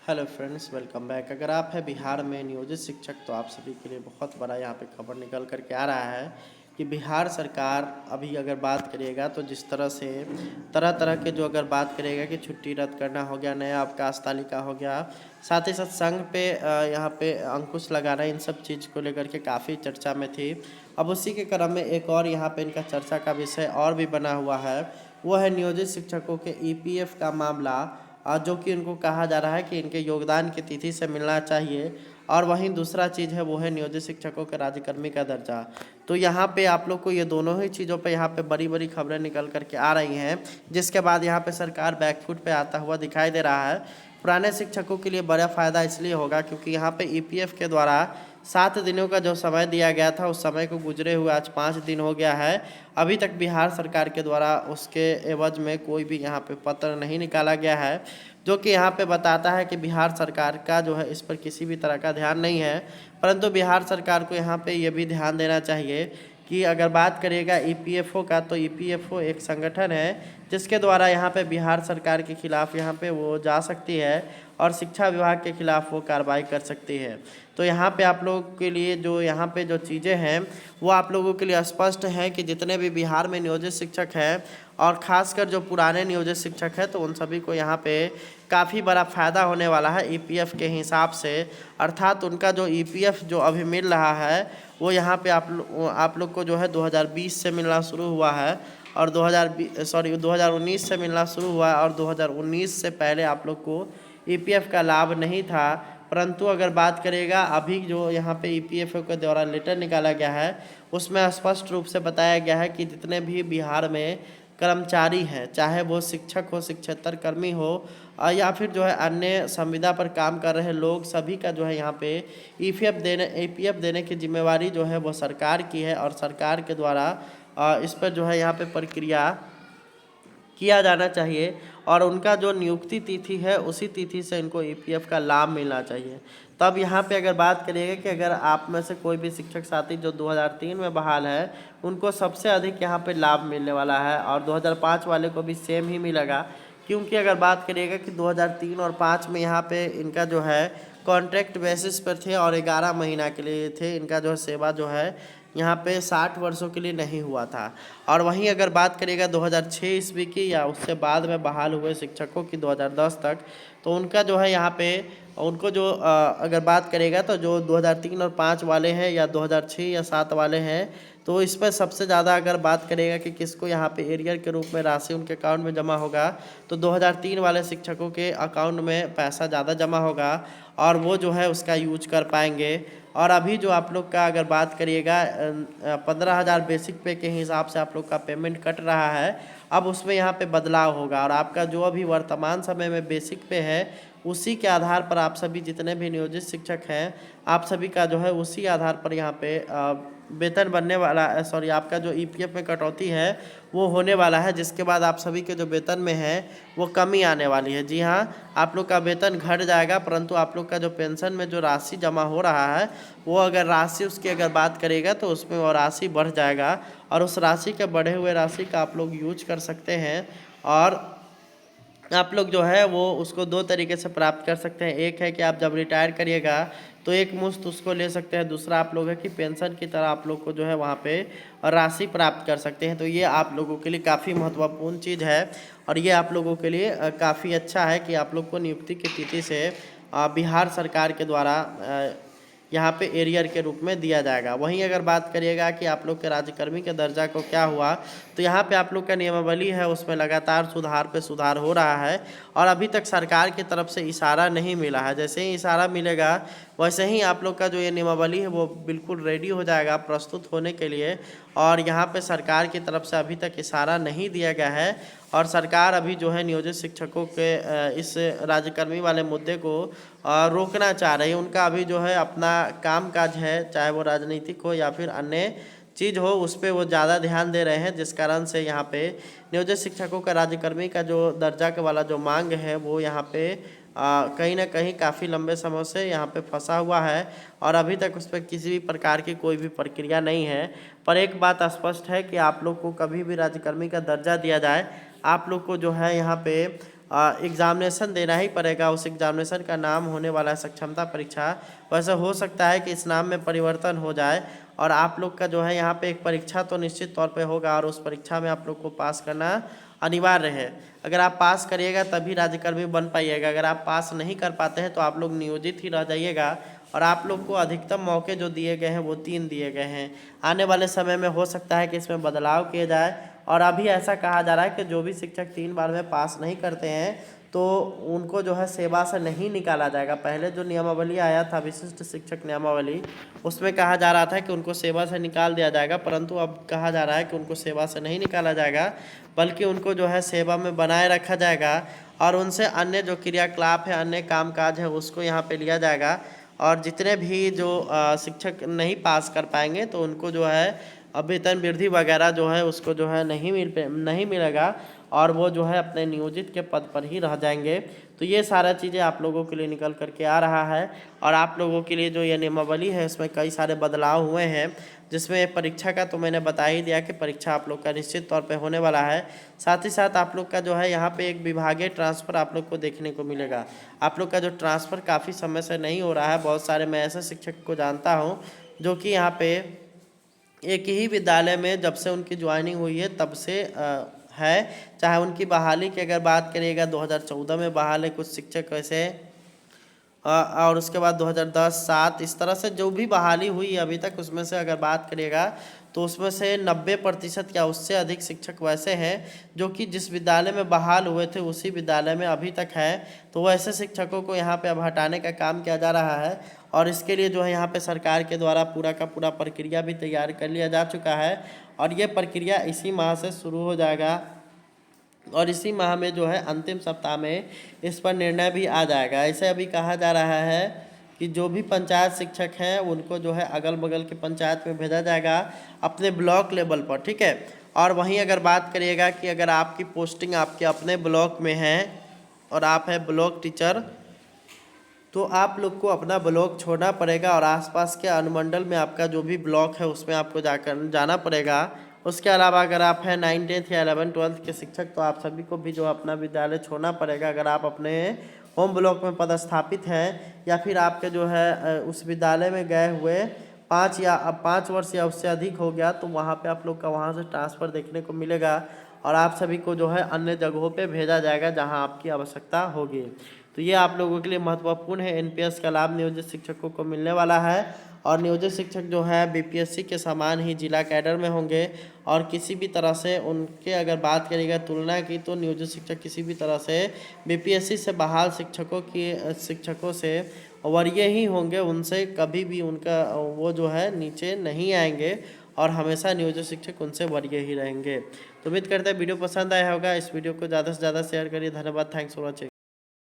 Hello friends, welcome back. अगर आप हैं बिहार में नियोजित शिक्षक तो आप सभी के लिए बहुत बड़ा यहाँ पे खबर निकल कर के आ रहा है कि बिहार सरकार अभी अगर बात करिएगा तो जिस तरह से तरह तरह के जो अगर बात करिएगा कि छुट्टी रद्द करना हो गया, नया अवकाश तालिका हो गया, साथ ही साथ संघ पे यहाँ पे अंकुश लगाना, इन सब चीज़ को लेकर के काफ़ी चर्चा में थी। अब उसी के क्रम में एक और यहाँ पे इनका चर्चा का विषय और भी बना हुआ है, वो है नियोजित शिक्षकों के ईपीएफ का मामला, जो कि उनको कहा जा रहा है कि इनके योगदान की तिथि से मिलना चाहिए। और वहीं दूसरा चीज़ है वो है नियोजित शिक्षकों के राज्यकर्मी का दर्जा। तो यहाँ पे आप लोग को ये दोनों ही चीज़ों पे यहाँ पे बड़ी बड़ी खबरें निकल करके आ रही हैं, जिसके बाद यहाँ पे सरकार बैकफुट पे आता हुआ दिखाई दे रहा है। पुराने शिक्षकों के लिए बड़ा फ़ायदा इसलिए होगा क्योंकि यहाँ पे ईपीएफ के द्वारा 7 दिनों का जो समय दिया गया था, उस समय को गुजरे हुए आज 5 दिन हो गया है। अभी तक बिहार सरकार के द्वारा उसके एवज में कोई भी यहाँ पे पत्र नहीं निकाला गया है, जो कि यहाँ पे बताता है कि बिहार सरकार का जो है इस पर किसी भी तरह का ध्यान नहीं है। परंतु बिहार सरकार को यहाँ पे ये भी ध्यान देना चाहिए कि अगर बात करिएगा ईपीएफओ का, तो ईपीएफओ एक संगठन है जिसके द्वारा यहाँ पे बिहार सरकार के खिलाफ यहाँ पे वो जा सकती है और शिक्षा विभाग के खिलाफ वो कार्रवाई कर सकती है। तो यहाँ पे आप लोगों के लिए जो यहाँ पे जो चीज़ें हैं वो आप लोगों के लिए स्पष्ट है कि जितने भी बिहार में नियोजित शिक्षक हैं और ख़ासकर जो पुराने नियोजित शिक्षक हैं तो उन सभी को यहाँ पे काफ़ी बड़ा फ़ायदा होने वाला है ईपीएफ के हिसाब से। अर्थात उनका जो ईपीएफ जो अभी मिल रहा है वो यहाँ पे आप लोग को जो है 2020 से मिलना शुरू हुआ है और 2019 से मिलना शुरू हुआ है और 2019 से पहले आप लोग को ईपीएफ का लाभ नहीं था। परंतु अगर बात करेगा अभी जो यहाँ पे ईपीएफओ के द्वारा लेटर निकाला गया है उसमें स्पष्ट रूप से बताया गया है कि जितने भी बिहार में कर्मचारी हैं, चाहे वो शिक्षक हो, शिक्षेतर कर्मी हो या फिर जो है अन्य संविदा पर काम कर रहे लोग, सभी का जो है यहाँ पे ईपीएफ देने की जिम्मेवारी जो है वो सरकार की है और सरकार के द्वारा इस पर जो है यहाँ पे प्रक्रिया किया जाना चाहिए और उनका जो नियुक्ति तिथि है उसी तिथि से इनको ईपीएफ का लाभ मिलना चाहिए। तब यहाँ पे अगर बात करिएगा कि अगर आप में से कोई भी शिक्षक साथी जो 2003 में बहाल है उनको सबसे अधिक यहाँ पे लाभ मिलने वाला है और 2005 वाले को भी सेम ही मिलेगा, क्योंकि अगर बात करिएगा कि 2003 और 5 में यहाँ पे इनका जो है कॉन्ट्रैक्ट बेसिस पर थे और 11 महीना के लिए थे। इनका जो सेवा जो है यहाँ पे 60 वर्षों के लिए नहीं हुआ था। और वहीं अगर बात करिएगा 2006 ईस्वी की या उससे बाद में बहाल हुए शिक्षकों की 2010 तक, तो उनका जो है यहाँ पे उनको जो अगर बात करेगा तो जो 2003 और 5 वाले हैं या 2006 या 7 वाले हैं, तो इस पर सबसे ज़्यादा अगर बात करेगा कि किसको यहाँ पे एरियर के रूप में राशि उनके अकाउंट में जमा होगा, तो 2003 वाले शिक्षकों के अकाउंट में पैसा ज़्यादा जमा होगा और वो जो है उसका यूज कर पाएंगे। और अभी जो आप लोग का अगर बात करिएगा 15,000 बेसिक पे के हिसाब से आप लोग का पेमेंट कट रहा है, अब उसमें यहाँ पे बदलाव होगा और आपका जो अभी वर्तमान समय में बेसिक पे है उसी के आधार पर आप सभी जितने भी नियोजित शिक्षक हैं आप सभी का जो है उसी आधार पर यहाँ पे वेतन बनने वाला, आपका जो ईपीएफ में कटौती है वो होने वाला है, जिसके बाद आप सभी के जो वेतन में है वो कमी आने वाली है। जी हाँ, आप लोग का वेतन घट जाएगा, परंतु आप लोग का जो पेंशन में जो राशि जमा हो रहा है वो अगर राशि उसकी अगर बात करेगा तो उसमें वो राशि बढ़ जाएगा और उस राशि के बढ़े हुए राशि का आप लोग यूज कर सकते हैं। और आप लोग जो है वो उसको दो तरीके से प्राप्त कर सकते हैं। एक है कि आप जब रिटायर करिएगा तो एक मुश्त उसको ले सकते हैं, दूसरा आप लोग है कि पेंशन की तरह आप लोग को जो है वहाँ पे राशि प्राप्त कर सकते हैं। तो ये आप लोगों के लिए काफ़ी महत्वपूर्ण चीज़ है और ये आप लोगों के लिए काफ़ी अच्छा है कि आप लोग को नियुक्ति की तिथि से बिहार सरकार के द्वारा यहाँ पे एरियर के रूप में दिया जाएगा। वहीं अगर बात करिएगा कि आप लोग के राज्यकर्मी के दर्जा को क्या हुआ, तो यहाँ पे आप लोग का नियमावली है उसमें लगातार सुधार पे सुधार हो रहा है और अभी तक सरकार की तरफ से इशारा नहीं मिला है। जैसे ही इशारा मिलेगा वैसे ही आप लोग का जो ये नियमावली है वो बिल्कुल रेडी हो जाएगा प्रस्तुत होने के लिए। और यहाँ पे सरकार की तरफ से अभी तक इशारा नहीं दिया गया है और सरकार अभी जो है नियोजित शिक्षकों के इस राज्यकर्मी वाले मुद्दे को रोकना चाह रही है। उनका अभी जो है अपना काम काज है, चाहे वो राजनीतिक हो या फिर अन्य चीज़ हो, उस पर वो ज़्यादा ध्यान दे रहे हैं, जिस कारण से यहाँ पे नियोजित शिक्षकों का राज्यकर्मी का जो दर्जा के वाला जो मांग है वो यहाँ पे कहीं ना कहीं काफ़ी लंबे समय से यहाँ पे फंसा हुआ है और अभी तक उस पर किसी भी प्रकार की कोई भी प्रक्रिया नहीं है। पर एक बात स्पष्ट है कि आप लोग को कभी भी राज्यकर्मी का दर्जा दिया जाए, आप लोग को जो है यहाँ पे एग्ज़ामिनेशन देना ही पड़ेगा। उस एग्ज़ामिनेशन का नाम होने वाला है सक्षमता परीक्षा। वैसे हो सकता है कि इस नाम में परिवर्तन हो जाए और आप लोग का जो है यहाँ पे एक परीक्षा तो निश्चित तौर पे होगा और उस परीक्षा में आप लोग को पास करना अनिवार्य है। अगर आप पास करिएगा तभी राज्यकर्मी बन पाइएगा। अगर आप पास नहीं कर पाते हैं तो आप लोग नियोजित ही रह जाइएगा और आप लोग को अधिकतम मौके जो दिए गए हैं वो 3 दिए गए हैं। आने वाले समय में हो सकता है कि इसमें बदलाव किए जाए और अभी ऐसा कहा जा रहा है कि जो भी शिक्षक 3 बार में पास नहीं करते हैं तो उनको जो है सेवा से नहीं निकाला जाएगा। पहले जो नियमावली आया था विशिष्ट शिक्षक नियमावली, उसमें कहा जा रहा था कि उनको सेवा से निकाल दिया जाएगा, परंतु अब कहा जा रहा है कि उनको सेवा से नहीं निकाला जाएगा बल्कि उनको जो है सेवा में बनाए रखा जाएगा और उनसे अन्य जो क्रियाकलाप है, अन्य कामकाज है उसको यहाँ पे लिया जाएगा। और जितने भी जो शिक्षक नहीं पास कर पाएंगे तो उनको जो है वेतन वृद्धि वगैरह जो है उसको जो है नहीं मिलेगा और वो जो है अपने नियोजित के पद पर ही रह जाएंगे। तो ये सारा चीज़ें आप लोगों के लिए निकल करके आ रहा है और आप लोगों के लिए जो ये नियमावली है इसमें कई सारे बदलाव हुए हैं, जिसमें परीक्षा का तो मैंने बता ही दिया कि परीक्षा आप लोग का निश्चित तौर पे होने वाला है। साथ ही साथ आप लोग का जो है यहाँ पे एक विभागीय ट्रांसफ़र आप लोग को देखने को मिलेगा। आप लोग का जो ट्रांसफ़र काफ़ी समय से नहीं हो रहा है, बहुत सारे मैं ऐसे शिक्षक को जानता हूँ जो कि यहाँ पे एक ही विद्यालय में जब से उनकी ज्वाइनिंग हुई है तब से है। चाहे उनकी बहाली की अगर बात करिएगा 2014 में बहाल है कुछ शिक्षक वैसे, और उसके बाद 2010-7 इस तरह से जो भी बहाली हुई अभी तक उसमें से अगर बात करिएगा तो उसमें से 90% या उससे अधिक शिक्षक वैसे हैं जो कि जिस विद्यालय में बहाल हुए थे उसी विद्यालय में अभी तक है। तो वैसे शिक्षकों को यहाँ पे अब हटाने का काम किया जा रहा है और इसके लिए जो है यहाँ पे सरकार के द्वारा पूरा का पूरा प्रक्रिया भी तैयार कर लिया जा चुका है और ये प्रक्रिया इसी माह से शुरू हो जाएगा और इसी माह में जो है अंतिम सप्ताह में इस पर निर्णय भी आ जाएगा। ऐसे अभी कहा जा रहा है कि जो भी पंचायत शिक्षक हैं उनको जो है अगल बगल के पंचायत में भेजा जाएगा अपने ब्लॉक लेवल पर, ठीक है। और वहीं अगर बात करिएगा कि अगर आपकी पोस्टिंग आपके अपने ब्लॉक में है और आप है ब्लॉक टीचर तो आप लोग को अपना ब्लॉक छोड़ना पड़ेगा और आसपास के अनुमंडल में आपका जो भी ब्लॉक है उसमें आपको जाना पड़ेगा। उसके अलावा अगर आप हैं 9th 10th या 11th 12th के शिक्षक तो आप सभी को भी जो अपना विद्यालय छोड़ना पड़ेगा। अगर आप अपने होम ब्लॉक में पदस्थापित हैं या फिर आपके जो है उस विद्यालय में गए हुए 5 वर्ष या उससे अधिक हो गया तो वहाँ पे आप लोग का वहाँ से ट्रांसफ़र देखने को मिलेगा और आप सभी को जो है अन्य जगहों पे भेजा जाएगा जहाँ आपकी आवश्यकता होगी। तो ये आप लोगों के लिए महत्वपूर्ण है। एनपीएस का लाभ नियोजित शिक्षकों को मिलने वाला है और नियोजित शिक्षक जो है बीपीएससी के समान ही जिला कैडर में होंगे और किसी भी तरह से उनके अगर बात करिएगा तुलना की तो नियोजित शिक्षक किसी भी तरह से बीपीएससी से बहाल शिक्षकों से वरीय ही होंगे, उनसे कभी भी उनका वो जो है नीचे नहीं आएंगे और हमेशा नियोजित शिक्षक उनसे वरीय ही रहेंगे। तो उम्मीद करते हैं वीडियो पसंद आया होगा। इस वीडियो को ज़्यादा से ज़्यादा शेयर करिए। धन्यवाद। Thanks for watching.